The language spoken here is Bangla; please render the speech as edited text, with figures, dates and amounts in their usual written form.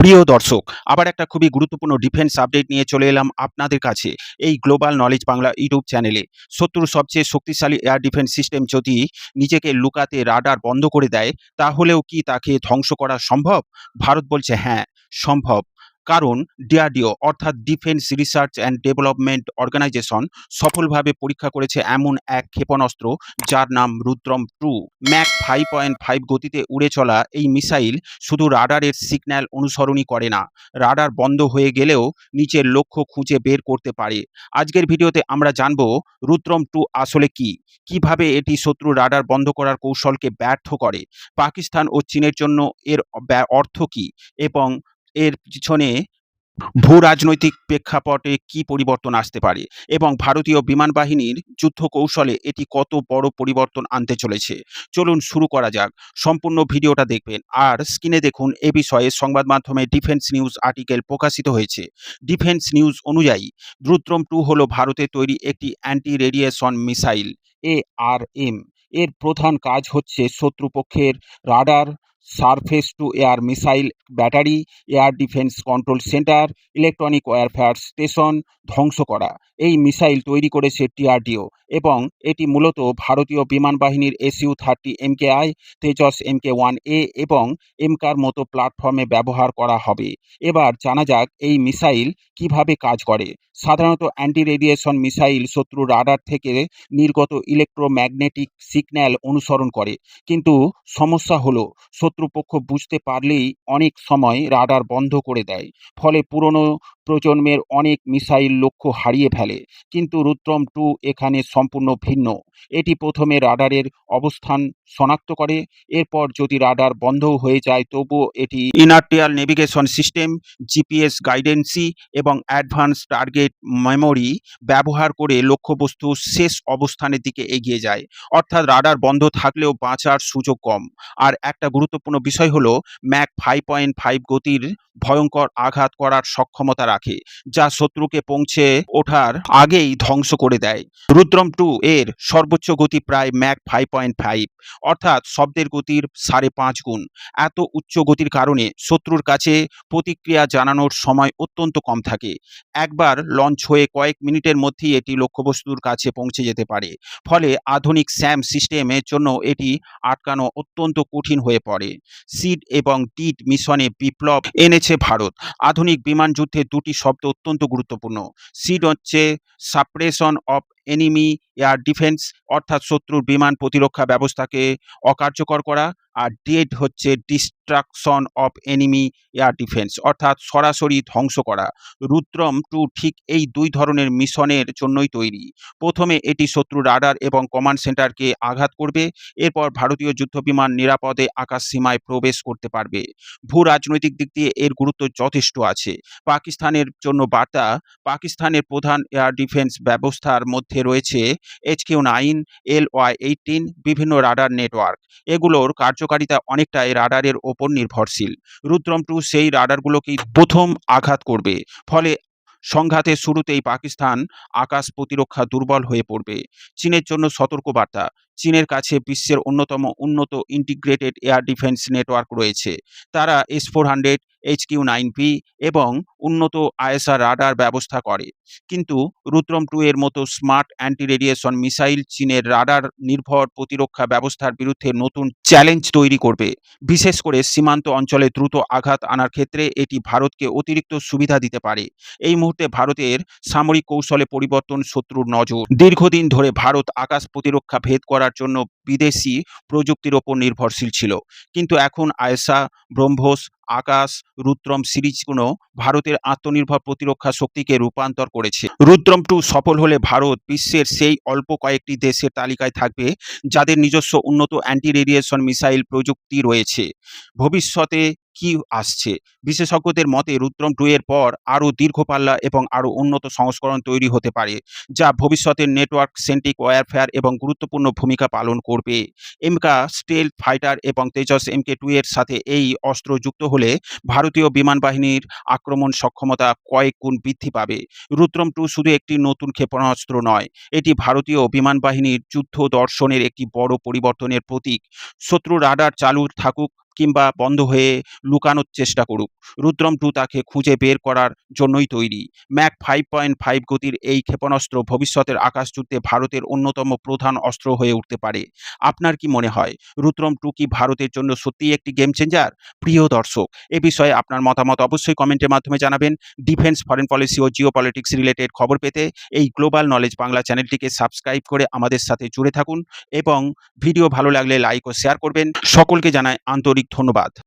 প্রিয় দর্শক, আবার একটা খুবই গুরুত্বপূর্ণ ডিফেন্স আপডেট নিয়ে চলে এলাম আপনাদের কাছে এই গ্লোবাল নলেজ বাংলা ইউটিউব চ্যানেলে। শত্রুর সবচেয়ে শক্তিশালী এয়ার ডিফেন্স সিস্টেম যদি নিজেকে লুকাতে রাডার বন্ধ করে দেয়, তাহলেও কি তাকে ধ্বংস করা সম্ভব? ভারত বলছে হ্যাঁ, সম্ভব। কারণ ডিআরডিও অর্থাৎ defence research and development organisation সফলভাবে পরীক্ষা করেছে এমন এক ক্ষেপণাস্ত্র যার নাম রুদ্রম 2। ম্যাক 5.5 গতিতে উড়ে চলা এই মিসাইল শুধু রাডারের সিগন্যাল অনুসরণই করে না, রাডার বন্ধ হয়ে গেলেও নিচের লক্ষ্য খুঁজে বের করতে পারে। আজকের ভিডিওতে আমরা জানব রুদ্রম 2 আসলে কি, কিভাবে এটি শত্রু রাডার বন্ধ করার কৌশলকে ব্যর্থ করে, পাকিস্তান ও চীনের জন্য এর অর্থ কি, এবং এর পিছনে ভূ-রাজনৈতিক প্রেক্ষাপটে কি পরিবর্তন আসতে পারে, এবং ভারতীয় বিমান বাহিনীর যুদ্ধ কৌশলে এটি কত বড় পরিবর্তন আনতে চলেছে। চলুন শুরু করা যাক। সম্পূর্ণ ভিডিওটা দেখবেন আর স্ক্রিনে দেখুন এ বিষয়ে সংবাদ মাধ্যমে ডিফেন্স নিউজ আর্টিকেল প্রকাশিত হয়েছে। ডিফেন্স নিউজ অনুযায়ী রুদ্রম 2 হলো ভারতে তৈরি একটি অ্যান্টি রেডিয়েশন মিসাইল ARM। এর প্রধান কাজ হচ্ছে শত্রুপক্ষের radar, surface to air missile battery, air defence control centre, electronic warfare station ধ্বংস করা। এই মিসাইল তৈরি করেছে ডিআরডিও এবং এটি মূলত ভারতীয় বিমান বাহিনীর SU-30 MKI, তেজস MK-1A এবং এমকার মতো প্ল্যাটফর্মে ব্যবহার করা হবে। এবার জানা যাক এই মিসাইল কিভাবে কাজ করে। সাধারণত অ্যান্টি রেডিয়েশন মিসাইল শত্রু রাডার থেকে নির্গত ইলেকট্রোম্যাগনেটিক সিগন্যাল অনুসরণ করে, কিন্তু সমস্যা হলো শত্রুপক্ষ বুঝতে পারলেই অনেক সময় রাডার বন্ধ করে দেয়। ফলে পুরনো প্রজন্মের অনেক মিসাইল লক্ষ্য হারিয়ে ফেলে। কিন্তু রুদ্রম 2 এখানে সম্পূর্ণ ভিন্ন। এটি প্রথমে রাডারের অবস্থান শনাক্ত করে, এরপর যদি রাডার বন্ধও হয়ে যায় তবুও এটি ইনার্টিয়াল নেভিগেশন সিস্টেম, জিপিএস গাইডেন্সি এবং অ্যাডভান্স টার্গেট মেমোরি ব্যবহার করে লক্ষ্যবস্তুর শেষ অবস্থানের দিকে এগিয়ে যায়। অর্থাৎ রাডার বন্ধ থাকলেও বাঁচার সুযোগ কম। আর একটা গুরুত্বপূর্ণ বিষয় হলো ম্যাক 5.5 গতির ভয়ঙ্কর আঘাত করার সক্ষমতা রাখে, যা শত্রুকে পৌঁছে ওঠার আগেই ধ্বংস করে দেয়। রুদ্রম 2 এর সর্বোচ্চ গতি প্রায় ম্যাক 5.5, অর্থাৎ শব্দের গতির 5.5 গুণ। এত উচ্চ গতির কারণে শত্রুর কাছে প্রতিক্রিয়া জানানোর সময় অত্যন্ত কম থাকে। একবার লঞ্চ হয়ে কয়েক মিনিটের মধ্যেই এটি লক্ষ্যবস্তুর কাছে পৌঁছে যেতে পারে। ফলে আধুনিক স্যাম সিস্টেমের জন্য এটি আটকানো অত্যন্ত কঠিন হয়ে পড়ে। সিড এবং টিড মিশনে বিপ্লব এনেছে ভারত। আধুনিক বিমান যুদ্ধে দুটি শব্দ অত্যন্ত গুরুত্বপূর্ণ। সিড হচ্ছে suppression of enemy air defence, অর্থাৎ শত্রুর বিমান প্রতিরক্ষা ব্যবস্থাকে অকার্যকর করা, আর ডেড হচ্ছে destruction of enemy air defence, অর্থাৎ সরাসরি ধ্বংস করা। রুদ্রম 2 ঠিক এই দুই ধরনের মিশনের জন্যই তৈরি। প্রথমে এটি শত্রু রাডার এবং কমান্ড সেন্টারকে আঘাত করবে, এরপর ভারতীয় যুদ্ধবিমান নিরাপদে আকাশ সীমায় প্রবেশ করতে পারবে। ভূ রাজনৈতিক দিক দিয়ে এর গুরুত্ব যথেষ্ট আছে। পাকিস্তানের জন্য বার্তা: পাকিস্তানের প্রধান এয়ার ডিফেন্স ব্যবস্থার মধ্যে রয়েছে HQ-9, LY-18, বিভিন্ন রাডার নেটওয়ার্ক। এগুলোর কার্যকারিতা অনেকটাই রাডারের ওপর নির্ভরশীল। রুদ্রম 2 সেই রাডারগুলোকেই প্রথম আঘাত করবে। ফলে সংঘাতের শুরুতেই পাকিস্তান আকাশ প্রতিরক্ষা দুর্বল হয়ে পড়বে। চীনের জন্য সতর্কবার্তা: চীনের কাছে বিশ্বের অন্যতম উন্নত ইন্টিগ্রেটেড এয়ার ডিফেন্স নেটওয়ার্ক রয়েছে। তারা S-400, HQ-9B এবং উন্নত ISR রাডার ব্যবস্থা করে। কিন্তু রুদ্রম 2 এর মতো স্মার্ট অ্যান্টি রেডিয়েশন মিসাইল চীনের রাডার নির্ভর প্রতিরক্ষা ব্যবস্থার বিরুদ্ধে নতুন চ্যালেঞ্জ তৈরি করবে। বিশেষ করে সীমান্ত অঞ্চলে দ্রুত আঘাত আনার ক্ষেত্রে এটি ভারতকে অতিরিক্ত সুবিধা দিতে পারে। এই মুহূর্তে ভারতের সামরিক কৌশলে পরিবর্তন, শত্রুর নজর। দীর্ঘদিন ধরে ভারত আকাশ প্রতিরক্ষা ভেদ করার জন্য বিদেশি প্রযুক্তির ওপর নির্ভরশীল ছিল, কিন্তু এখন আয়েশা, ব্রহ্মোস, আকাশ, রুদ্রম সিরিজগুলো ভারতের আত্মনির্ভর প্রতিরক্ষা শক্তিকে রূপান্তর করেছে। রুদ্রম 2 সফল হলে ভারত বিশ্বের সেই অল্প কয়েকটি দেশের তালিকায় থাকবে যাদের নিজস্ব উন্নত অ্যান্টি রেডিয়েশন মিসাইল প্রযুক্তি রয়েছে। ভবিষ্যতে কি আসছে? বিশেষজ্ঞদের মতে রুদ্রম 2 এর পর আরও দীর্ঘপাল্লা এবং আরও উন্নত সংস্করণ তৈরি হতে পারে, যা ভবিষ্যতের নেটওয়ার্ক সেন্ট্রিক ওয়ারফেয়ার এবং গুরুত্বপূর্ণ ভূমিকা পালন করবে। এমকা স্টেলথ ফাইটার এবং তেজস MK-2 এর সাথে এই অস্ত্র যুক্ত হলে ভারতীয় বিমান বাহিনীর আক্রমণ সক্ষমতা কয়েক গুণ বৃদ্ধি পাবে। রুদ্রম 2 শুধু একটি নতুন ক্ষেপণাস্ত্র নয়, এটি ভারতীয় বিমান বাহিনীর যুদ্ধ দর্শনের একটি বড় পরিবর্তনের প্রতীক। শত্রু রাডার চালু থাকুক, কিংবা বন্ধ হয়ে লুকানোর চেষ্টা করুক, রুদ্রম 2 তাকে খুঁজে বের করার জন্যই তৈরি। ম্যাক 5.5 গতির এই ক্ষেপণাস্ত্র ভবিষ্যতের আকাশযুদ্ধে ভারতের অন্যতম প্রধান অস্ত্র হয়ে উঠতে পারে। আপনার কি মনে হয় রুদ্রম 2 কি ভারতের জন্য সত্যিই একটি গেম চেঞ্জার? প্রিয় দর্শক, এ বিষয়ে আপনার মতামত অবশ্যই কমেন্টের মাধ্যমে জানাবেন। ডিফেন্স, ফরেন পলিসি ও জিওপলিটিক্স রিলেটেড খবর পেতে এই গ্লোবাল নলেজ বাংলা চ্যানেলটিকে সাবস্ক্রাইব করে আমাদের সাথে জুড়ে থাকুন এবং ভিডিও ভালো লাগলে লাইক ও শেয়ার করবেন। সকলকে জানাই আন্তরিক ধন্যবাদ।